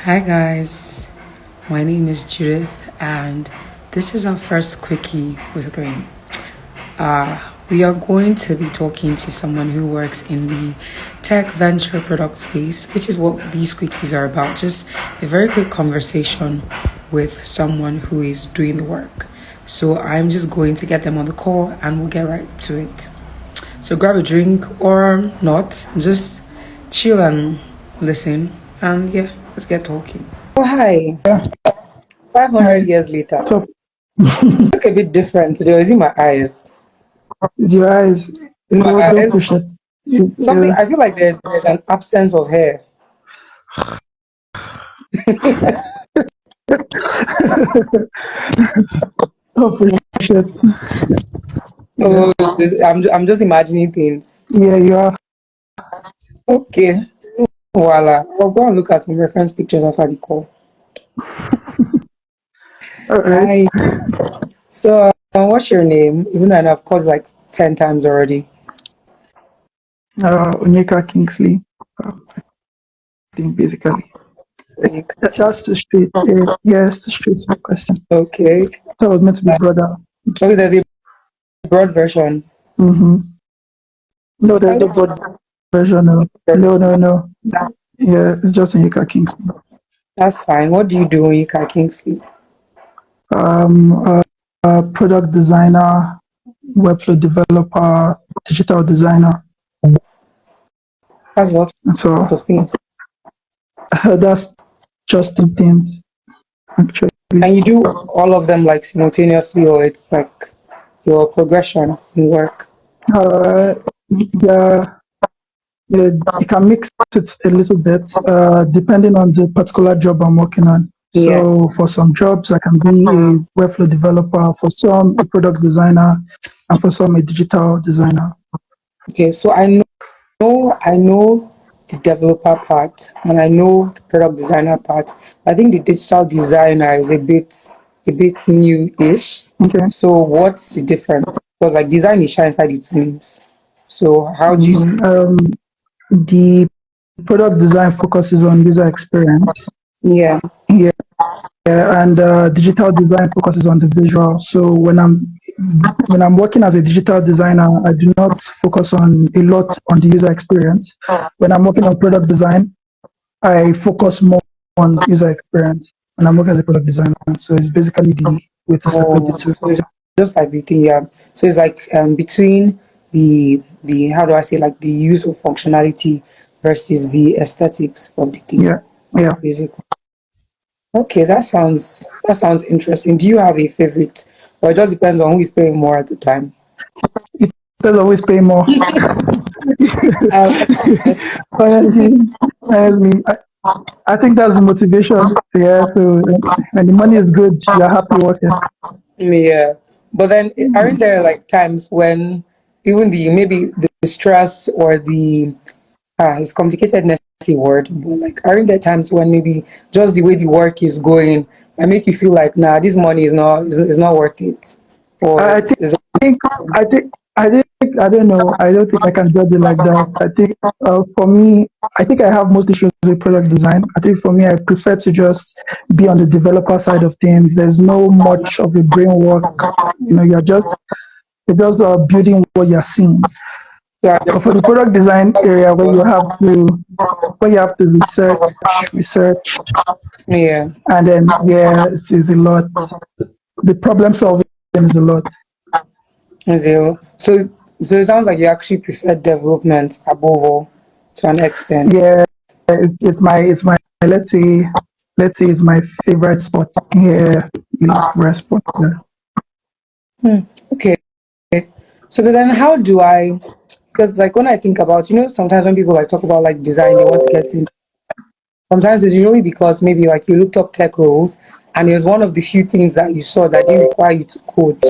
Hi guys, my name is Judith and this is our first quickie with Green. We are going to be talking to someone who works in the tech venture product space, which is what these quickies are about. Just a very quick conversation with someone who is doing the work. So I'm just going to get them on the call and we'll get right to it. So grab a drink or not, just chill and listen. And yeah, let's get talking. Oh, hi. Yeah. 500 years later. So, Look a bit different today. Is it my eyes? it's your eyes. Is my Don't eyes? push it. Something, I feel like there's an absence of hair. Don't push it. Yeah, Oh, I'm just imagining things. yeah, you are. Okay. Voila. I'll go and look at some reference pictures after the call. All right. Hi. So, what's your name? Even though I've called like 10 times already. Onyeka Kingsley. I think basically that's the straight. Yes, the straight question. Okay. That was meant to be brother. Okay, there's a broad version. Mm-hmm. No, there's no broad version. No. Yeah, it's just Onyeka Kingsley. That's fine. What do you do when you can Kingsley? Product designer, webflow developer, digital designer. That's a lot So of things. that's just the things actually. And you do all of them like simultaneously, or it's like your progression in work? Uh, yeah, you can mix it a little bit depending on the particular job I'm working on. Yeah. So for some jobs, I can be a webflow developer, for some a product designer, and for some a digital designer. Okay, so I know the developer part and I know the product designer part. I think the digital designer is a bit new-ish. Okay. So what's the difference? Because like design is shine inside the two names. So how do you? The product design focuses on user experience. Yeah. Yeah, and digital design focuses on the visual. So when I'm working as a digital designer, I do not focus on a lot on the user experience. When I'm working on product design, I focus more on user experience when I'm working as a product designer. So it's basically the way to separate the Oh, two. so it's just like the thing, yeah. So it's like between the how do I say, like the use of functionality versus the aesthetics of the thing, Yeah, yeah. basically. Okay, that sounds interesting. Do you have a favorite, or it just depends on who is paying more at the time? It does always pay more. Um, honestly, honestly, I think that's the motivation. Yeah. So when the money is good, you're happy working. yeah, but then aren't there like times when even the maybe the stress or the it's complicated messy word, but like aren't there times when maybe just the way the work is going I make you feel like nah, this money is not worth it, or I think I think I think I don't know. I don't think I can judge it like that. I think for me, I think I have most issues with product design. I think for me, I prefer to just be on the developer side of things. There's no much of a brain work. You're just building what you're seeing. so But for the product design area, where you have to research, yeah. and then yeah, it's a lot. The problem solving is a lot. So it sounds like you actually prefer development above all to an extent. Yeah, it's my let's say it's my favorite spot. Yeah, favorite spot. Yeah. Okay. So but then how do I, because like when I think about, sometimes when people like talk about like design, they want to get into, sometimes it's usually because maybe like you looked up tech roles and it was one of the few things that you saw that didn't require you to code,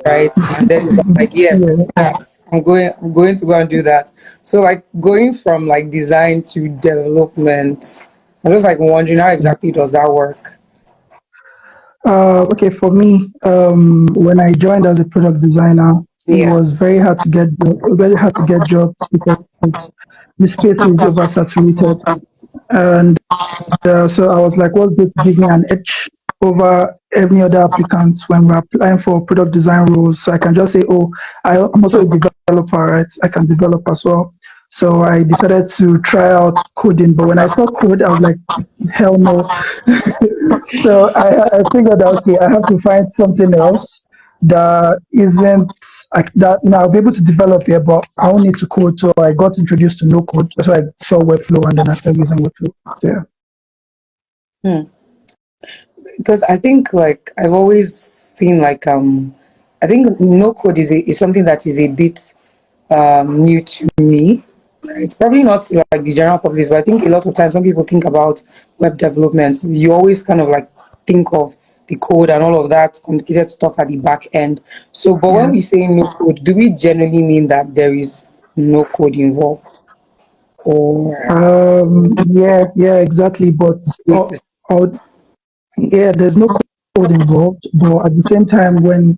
right? And then it's like, yes, Yeah. I'm going to go and do that. So like going from like design to development, I'm just like wondering how exactly does that work? Okay, for me, when I joined as a product designer, it Yeah. was very hard to get jobs because the space is oversaturated. And so I was like, what's this give me an edge over any other applicants when we're applying for product design roles? So I can just say, oh, I'm also a developer, right? I can develop as well. So I decided to try out coding. But when I saw code, I was like, hell no. So I figured that, okay, I have to find something else that isn't like that. I'll be able to develop here, but I don't need to code. So I got introduced to no code. That's why I saw Webflow and then I started using Webflow. So yeah. Hmm. Because I think like I've always seen like I think no code is something that is a bit new to me. It's probably not like the general public, but I think a lot of times when people think about web development, you always kind of like think of the code and all of that complicated stuff at the back end. So, but when Yeah. we say no code, do we generally mean that there is no code involved, or Yeah, exactly. But need to? uh, yeah, there's no code involved. But at the same time, when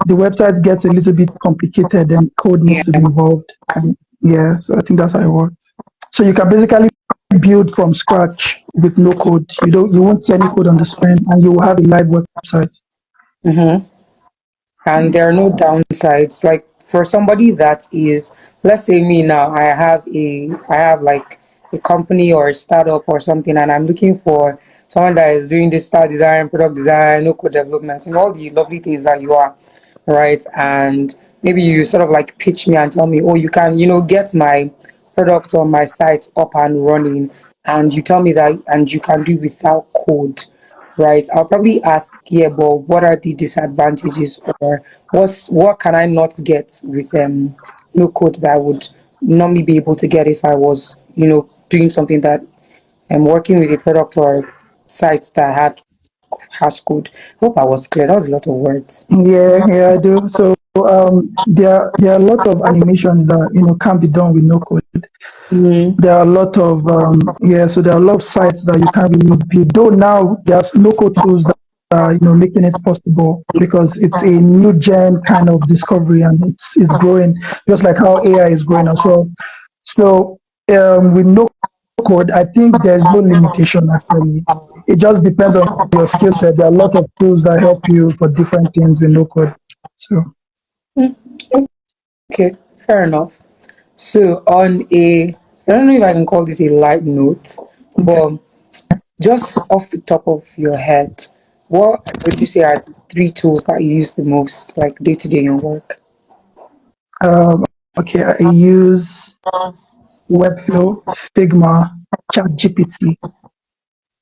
the website gets a little bit complicated, then code needs to be Yeah. involved. And yeah, so I think that's how it works. So you can basically build from scratch with no code. You won't see any code on the screen, and you will have a live website. Mm-hmm. And there are no downsides. Like for somebody that is, let's say me now, I have like a company or a startup or something, and I'm looking for someone that is doing digital design, product design, no code development, and all the lovely things that you are, right? And maybe you sort of like pitch me and tell me, oh, you can, get my product on my site up and running, and you tell me that, and you can do without code, right? I'll probably ask, yeah, but what are the disadvantages, or what can I not get with no code that I would normally be able to get if I was, doing something that I'm working with a product or site that has code. Hope I was clear. That was a lot of words. Yeah, I do. So there are a lot of animations that can be done with no code. Mm-hmm. There are a lot of so there are a lot of sites that you can't really build. Though now there's no code tools that are making it possible because it's a new gen kind of discovery and it's growing just like how AI is growing as well. So with no code, I think there's no limitation actually. It just depends on your skill set. There are a lot of tools that help you for different things with no code. So Okay, fair enough. So I don't know if I can call this a light note, okay. but just off the top of your head, what would you say are three tools that you use the most, like day to day in your work? Um, okay, I use Webflow, Figma, ChatGPT.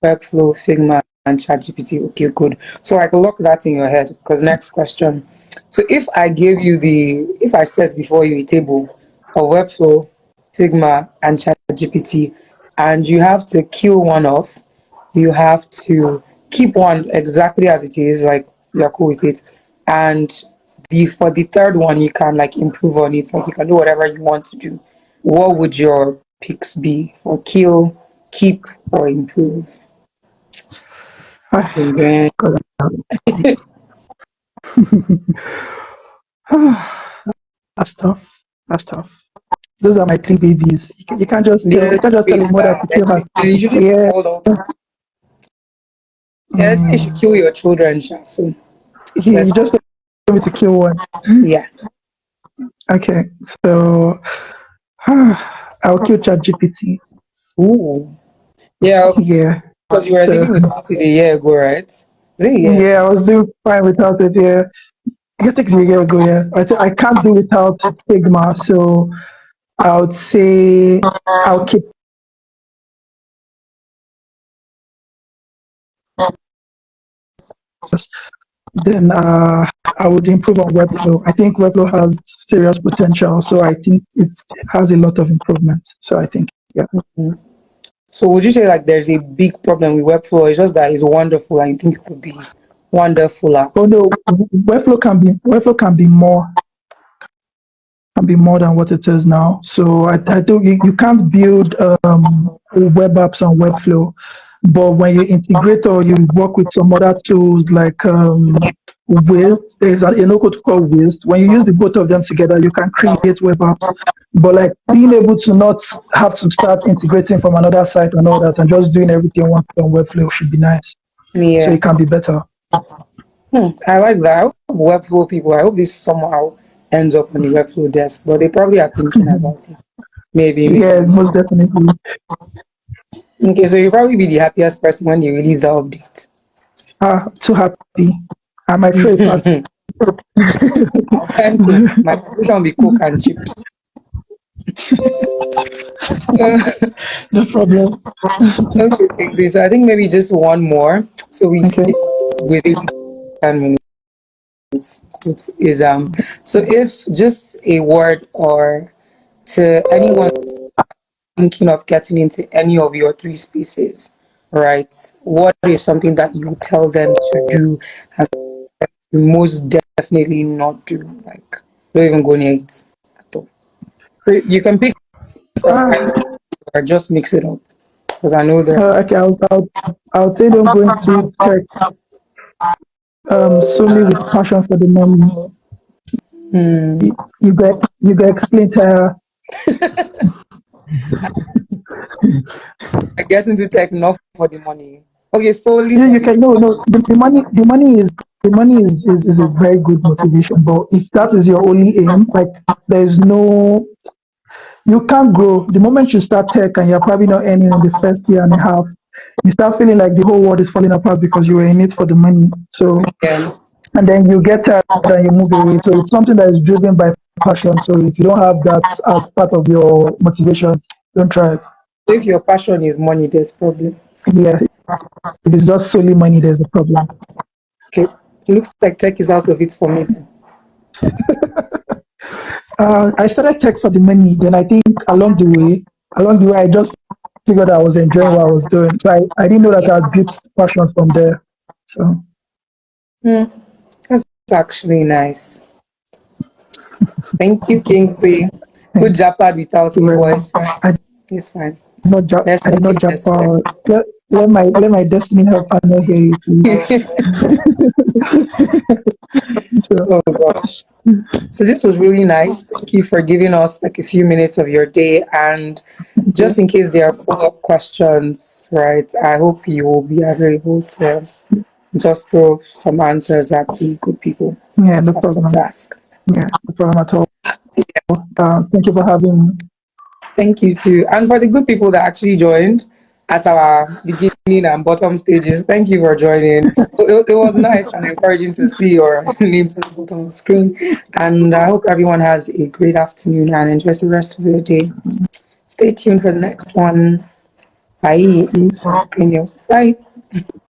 Webflow, Figma, and ChatGPT. Okay, good. So I can lock that in your head because next question. So if I set before you a table of Webflow, Figma, and ChatGPT, and you have to kill one off, you have to keep one exactly as it is, like you're cool with it, and for the third one you can like improve on it, like you can do whatever you want to do. What would your picks be for kill, keep, or improve? Ah, Okay. God. That's tough. That's tough. Those are my three babies. You can't just tell Yeah, you can't just tell a ways mother that to kill her. you shouldn't Yeah. hold on to. Yes, you should Mm, kill your children, Sha. So you let's just told me to kill one. yeah. Okay, so I'll kill ChatGPT. Ooh. Yeah, Yeah. because you were So living without it a year ago, right? Is it a year yeah, ago? I was doing fine without it. Yeah, I think it's a year ago. Yeah, I can't do without Figma. So I would say I'll keep. Then I would improve on Webflow. I think Webflow has serious potential. So I think it has a lot of improvement. So I think yeah. Mhm. So would you say like there's a big problem with Webflow? It's just that it's wonderful and you think it could be wonderfuler. Oh no, Webflow can be more than what it is now. So I think you can't build web apps on Webflow. But when you integrate or you work with some other tools like Waste, there's a no code called Waste. When you use the both of them together, you can create web apps. But like being able to not have to start integrating from another site and all that, and just doing everything once on Webflow should be nice. So Yeah. it can be better. I like that. I hope Webflow people, I hope this somehow ends up on the Webflow desk, but they probably are thinking about it. Maybe, Yeah, maybe. most definitely. Okay, so you'll probably be the happiest person when they release the update. Too happy. I might throw a party. I'll send Coke. My contribution will be Coke and chips. No problem. Okay, Kingsley, so I think maybe just one more. So we Okay. stick within 10 minutes. Is so if just a word or to anyone thinking of getting into any of your three spaces, right? What is something that you tell them to do and most definitely not do? Like, don't even go near it at all. So you can pick from either Uh, or just mix it up because I know there. okay, I would say don't go into tech solely with passion for the money. You get explain to I get into tech not for the money. Okay, solely yeah, for you the can no the money is a very good motivation, but if that is your only aim, like there's no you can't grow. The moment you start tech and you're probably not earning in the first year and a half, you start feeling like the whole world is falling apart because you were in it for the money. So yeah. and then you get tired and you move away. So it's something that is driven by passion. So if you don't have that as part of your motivation, don't try it. So if your passion is money, there's problem. Yeah, if it's just solely money, there's a problem. Okay, looks like tech is out of it for me then. I started tech for the money. Then I think along the way, I just figured I was enjoying what I was doing. So I didn't know that I had built passion from there. So Hmm, that's actually nice. Thank you, Kingsley. Good thank job without you me, very much. boys. Fine. I did It's fine. not jump. Let's I did make not it jump this way. out. Let my destiny helper not hear you, please. So Oh gosh. So this was really nice. Thank you for giving us like a few minutes of your day. And okay. just in case there are follow-up questions, right? I hope you will be available to just throw some answers at the good people Yeah, no as well to problem. ask. Yeah, no problem at all. Thank you for having me. Thank you too. And for the good people that actually joined at our beginning and bottom stages, thank you for joining. It was nice and encouraging to see your names at the bottom of the screen. And I hope everyone has a great afternoon and enjoys the rest of the day. Stay tuned for the next one. Bye. Peace. Green News. Bye.